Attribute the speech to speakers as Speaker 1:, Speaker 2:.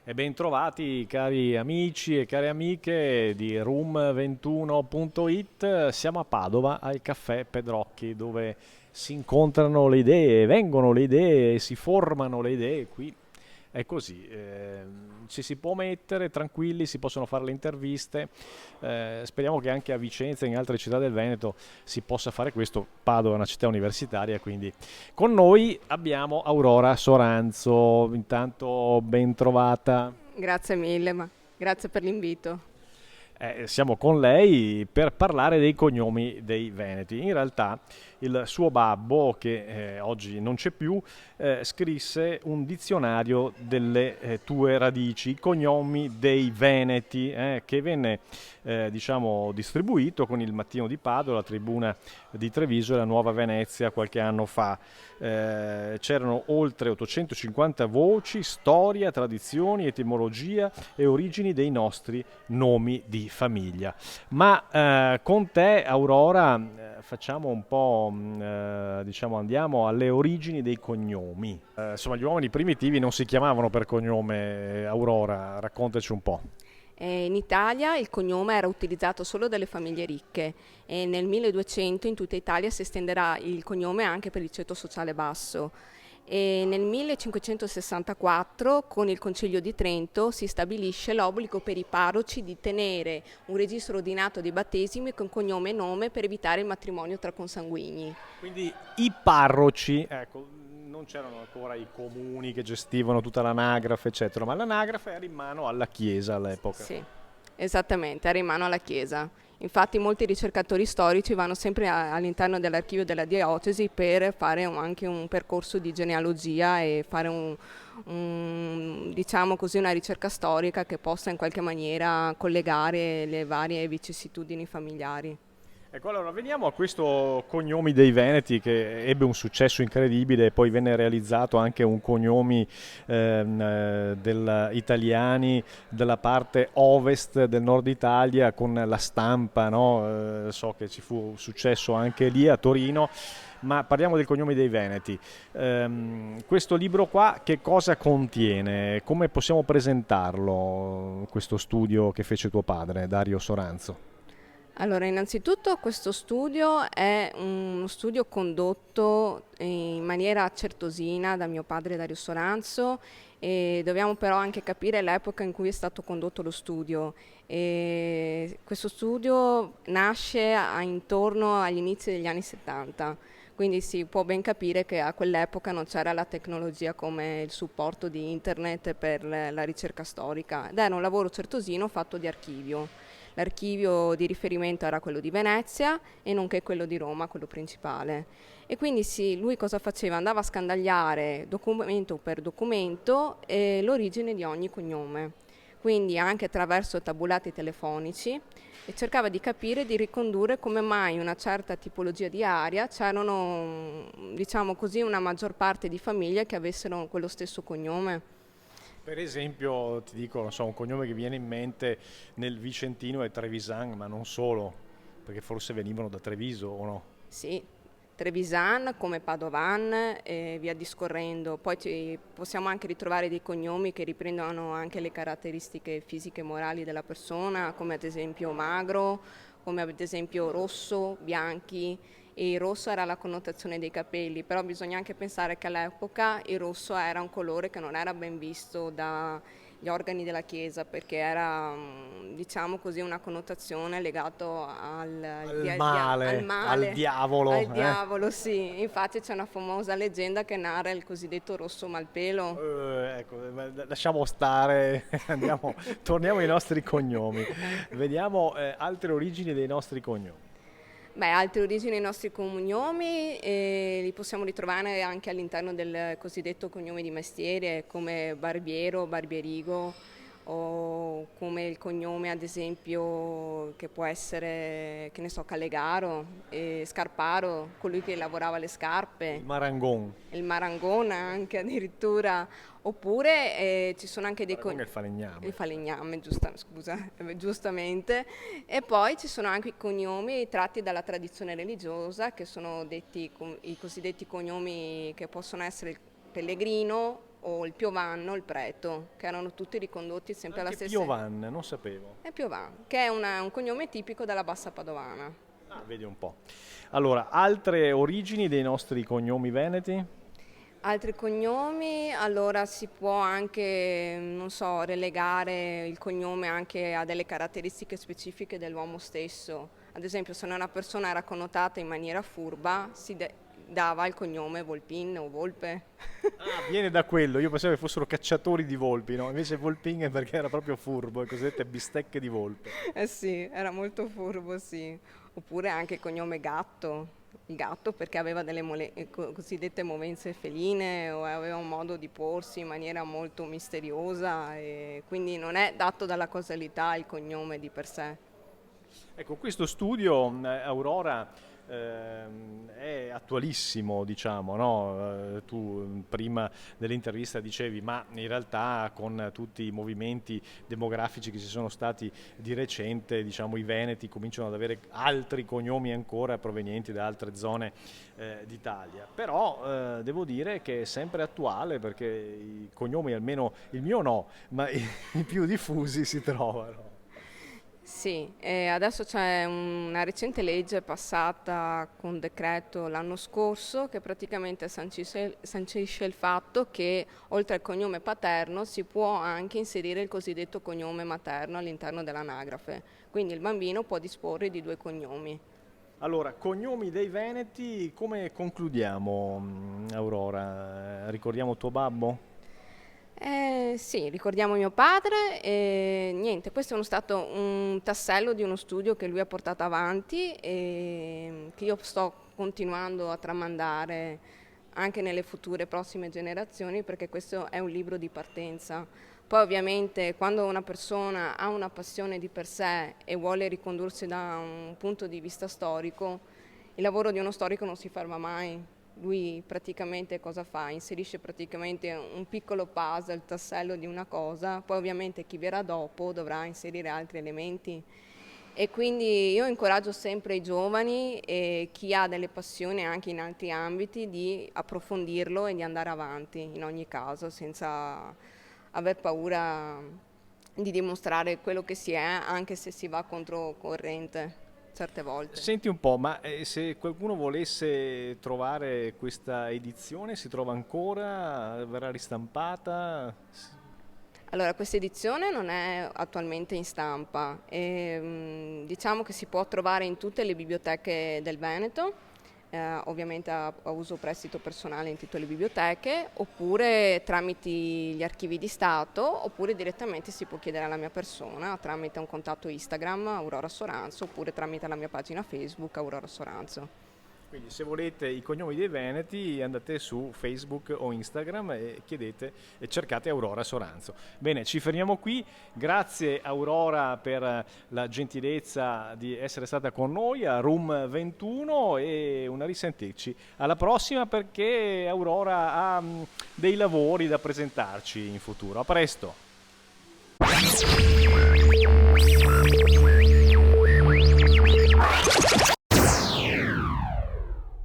Speaker 1: E ben trovati cari amici e care amiche di room21.it. Siamo a Padova al caffè Pedrocchi dove si incontrano le idee, vengono le idee, si formano le idee. Qui è così, ci si può mettere tranquilli, si possono fare le interviste. Speriamo che anche a Vicenza e in altre città del Veneto si possa fare questo. Padova è una città universitaria, quindi con noi abbiamo Aurora Soranzo. Intanto ben trovata.
Speaker 2: Grazie mille, ma grazie per l'invito.
Speaker 1: Siamo con lei per parlare dei cognomi dei Veneti. In realtà il suo babbo, che oggi non c'è più, scrisse un dizionario delle tue radici, i cognomi dei Veneti, che venne diciamo, distribuito con il Mattino di Padova, la Tribuna di Treviso e la Nuova Venezia qualche anno fa. C'erano oltre 850 voci, storia, tradizioni, etimologia e origini dei nostri nomi di famiglia. Ma con te, Aurora, facciamo un po', diciamo, andiamo alle origini dei cognomi. Insomma, gli uomini primitivi non si chiamavano per cognome, Aurora, raccontaci un po'.
Speaker 2: In Italia il cognome era utilizzato solo dalle famiglie ricche e nel 1200 in tutta Italia si estenderà il cognome anche per il ceto sociale basso. E nel 1564 con il Concilio di Trento si stabilisce l'obbligo per i parroci di tenere un registro ordinato dei battesimi con cognome e nome per evitare il matrimonio tra consanguigni.
Speaker 1: Quindi i parroci, ecco, non c'erano ancora i comuni che gestivano tutta l'anagrafe, eccetera, ma l'anagrafe era in mano alla Chiesa all'epoca.
Speaker 2: Sì, esattamente, era in mano alla Chiesa. Infatti molti ricercatori storici vanno sempre all'interno dell'archivio della diocesi per fare anche un percorso di genealogia e fare diciamo così, una ricerca storica che possa in qualche maniera collegare le varie vicissitudini familiari.
Speaker 1: Ecco, allora veniamo a questo Cognomi dei Veneti che ebbe un successo incredibile e poi venne realizzato anche un Cognomi italiani della parte ovest del nord Italia con la stampa, no? So che ci fu successo anche lì a Torino, ma parliamo del Cognomi dei Veneti. Questo libro qua che cosa contiene? Come possiamo presentarlo, questo studio che fece tuo padre, Dario Soranzo?
Speaker 2: Allora, innanzitutto questo studio è uno studio condotto in maniera certosina da mio padre Dario Soranzo e dobbiamo però anche capire l'epoca in cui è stato condotto lo studio. E questo studio nasce intorno agli inizi degli anni 70, quindi si può ben capire che a quell'epoca non c'era la tecnologia come il supporto di internet per la ricerca storica ed era un lavoro certosino fatto di archivio. L'archivio di riferimento era quello di Venezia e nonché quello di Roma, quello principale. E quindi sì, lui cosa faceva? Andava a scandagliare documento per documento l'origine di ogni cognome, quindi anche attraverso tabulati telefonici e cercava di capire, di ricondurre come mai una certa tipologia di area c'erano, diciamo così, una maggior parte di famiglie che avessero quello stesso cognome.
Speaker 1: Per esempio, ti dico, non so, un cognome che viene in mente nel Vicentino è Trevisan, ma non solo, perché forse venivano da Treviso o no?
Speaker 2: Sì, Trevisan come Padovan e via discorrendo. Poi possiamo anche ritrovare dei cognomi che riprendono anche le caratteristiche fisiche e morali della persona, come ad esempio magro, come ad esempio rosso, bianchi. E il rosso era la connotazione dei capelli, però bisogna anche pensare che all'epoca il rosso era un colore che non era ben visto dagli organi della Chiesa perché era, diciamo così, una connotazione legata
Speaker 1: Al
Speaker 2: al
Speaker 1: male, al
Speaker 2: male,
Speaker 1: diavolo,
Speaker 2: al diavolo, sì. Infatti c'è una famosa leggenda che narra il cosiddetto rosso malpelo.
Speaker 1: Ecco, lasciamo stare, torniamo ai nostri cognomi. Vediamo altre origini dei nostri cognomi.
Speaker 2: Beh, altre origini dei nostri cognomi li possiamo ritrovare anche all'interno del cosiddetto cognome di mestiere, come Barbiero, Barbierigo, o come il cognome ad esempio che può essere, che ne so, Calegaro, Scarparo, colui che lavorava le
Speaker 1: Il
Speaker 2: scarpe,
Speaker 1: Marangon.
Speaker 2: il Marangona anche addirittura, oppure ci sono anche
Speaker 1: Il
Speaker 2: dei
Speaker 1: Marangon è
Speaker 2: cognomi,
Speaker 1: il
Speaker 2: il
Speaker 1: falegname.
Speaker 2: falegname, scusa, giustamente, e poi ci sono anche i cognomi tratti dalla tradizione religiosa, che sono detti i cosiddetti cognomi che possono essere il Pellegrino, o il Piovan o il Preto, che erano tutti ricondotti sempre alla
Speaker 1: Anche
Speaker 2: stessa...
Speaker 1: Piovan, non sapevo.
Speaker 2: È Piovan, che è un cognome tipico della Bassa Padovana.
Speaker 1: Ah, vedi un po'. Allora, altre origini dei nostri cognomi veneti?
Speaker 2: Altri cognomi, allora si può anche, non so, relegare il cognome anche a delle caratteristiche specifiche dell'uomo stesso. Ad esempio, se una persona era connotata in maniera furba, dava il cognome Volpin o Volpe.
Speaker 1: Ah, viene da quello, io pensavo che fossero cacciatori di volpi, no? Invece Volpin è perché era proprio furbo, le cosiddette bistecche di volpe.
Speaker 2: Eh sì, era molto furbo, sì. Oppure anche il cognome Gatto. Il gatto perché aveva delle cosiddette movenze feline o aveva un modo di porsi in maniera molto misteriosa e quindi non è dato dalla causalità il cognome di per sé.
Speaker 1: Ecco, questo studio, Aurora, è attualissimo, diciamo, no? Tu prima dell'intervista dicevi, ma in realtà con tutti i movimenti demografici che ci sono stati di recente, diciamo, i veneti cominciano ad avere altri cognomi ancora provenienti da altre zone d'Italia. Però devo dire che è sempre attuale perché i cognomi, almeno il mio no, ma i più diffusi si trovano.
Speaker 2: Sì, e adesso c'è una recente legge passata con decreto l'anno scorso che praticamente sancisce il fatto che oltre al cognome paterno si può anche inserire il cosiddetto cognome materno all'interno dell'anagrafe, quindi il bambino può disporre di 2 cognomi.
Speaker 1: Allora, cognomi dei veneti, come concludiamo, Aurora? Ricordiamo tuo babbo?
Speaker 2: Sì, ricordiamo mio padre e niente, questo è stato un tassello di uno studio che lui ha portato avanti e che io sto continuando a tramandare anche nelle future prossime generazioni perché questo è un libro di partenza. Poi ovviamente quando una persona ha una passione di per sé e vuole ricondursi da un punto di vista storico, il lavoro di uno storico non si ferma mai. Lui praticamente cosa fa? Inserisce praticamente un piccolo puzzle, il tassello di una cosa, poi ovviamente chi verrà dopo dovrà inserire altri elementi. E quindi io incoraggio sempre i giovani e chi ha delle passioni anche in altri ambiti di approfondirlo e di andare avanti in ogni caso senza aver paura di dimostrare quello che si è anche se si va controcorrente certe volte.
Speaker 1: Senti un po', ma se qualcuno volesse trovare questa edizione, si trova ancora? Verrà ristampata?
Speaker 2: Allora, questa edizione non è attualmente in stampa diciamo che si può trovare in tutte le biblioteche del Veneto, ovviamente a uso prestito personale in tutte le biblioteche, oppure tramite gli archivi di Stato, oppure direttamente si può chiedere alla mia persona tramite un contatto Instagram, Aurora Soranzo, oppure tramite la mia pagina Facebook, Aurora Soranzo.
Speaker 1: Quindi se volete i cognomi dei veneti andate su Facebook o Instagram e chiedete e cercate Aurora Soranzo. Bene, ci fermiamo qui. Grazie Aurora per la gentilezza di essere stata con noi a Room 21 e una risentirci alla prossima perché Aurora ha dei lavori da presentarci in futuro. A presto!